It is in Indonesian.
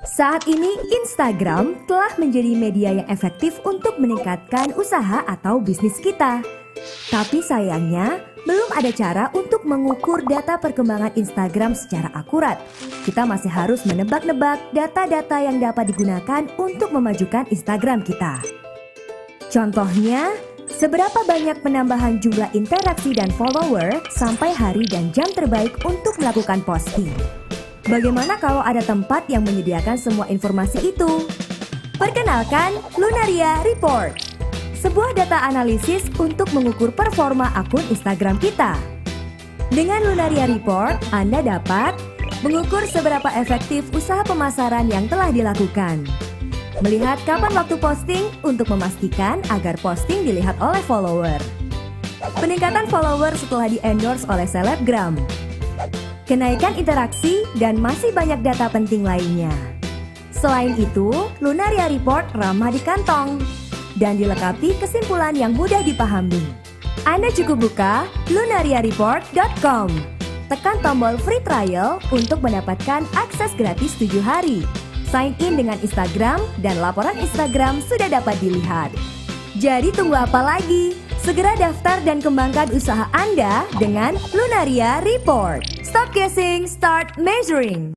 Saat ini, Instagram telah menjadi media yang efektif untuk meningkatkan usaha atau bisnis kita. Tapi sayangnya, belum ada cara untuk mengukur data perkembangan Instagram secara akurat. Kita masih harus menebak-nebak data-data yang dapat digunakan untuk memajukan Instagram kita. Contohnya, seberapa banyak penambahan jumlah interaksi dan follower sampai hari dan jam terbaik untuk melakukan posting. Bagaimana kalau ada tempat yang menyediakan semua informasi itu? Perkenalkan, Lunaria Report, sebuah data analisis untuk mengukur performa akun Instagram kita. Dengan Lunaria Report, Anda dapat mengukur seberapa efektif usaha pemasaran yang telah dilakukan, melihat kapan waktu posting untuk memastikan agar posting dilihat oleh follower, peningkatan follower setelah di-endorse oleh selebgram, kenaikan interaksi, dan masih banyak data penting lainnya. Selain itu, Lunaria Report ramah di kantong dan dilengkapi kesimpulan yang mudah dipahami. Anda cukup buka lunariareport.com. Tekan tombol free trial untuk mendapatkan akses gratis 7 hari. Sign in dengan Instagram dan laporan Instagram sudah dapat dilihat. Jadi tunggu apa lagi? Segera daftar dan kembangkan usaha Anda dengan Lunaria Report. Stop guessing, start measuring.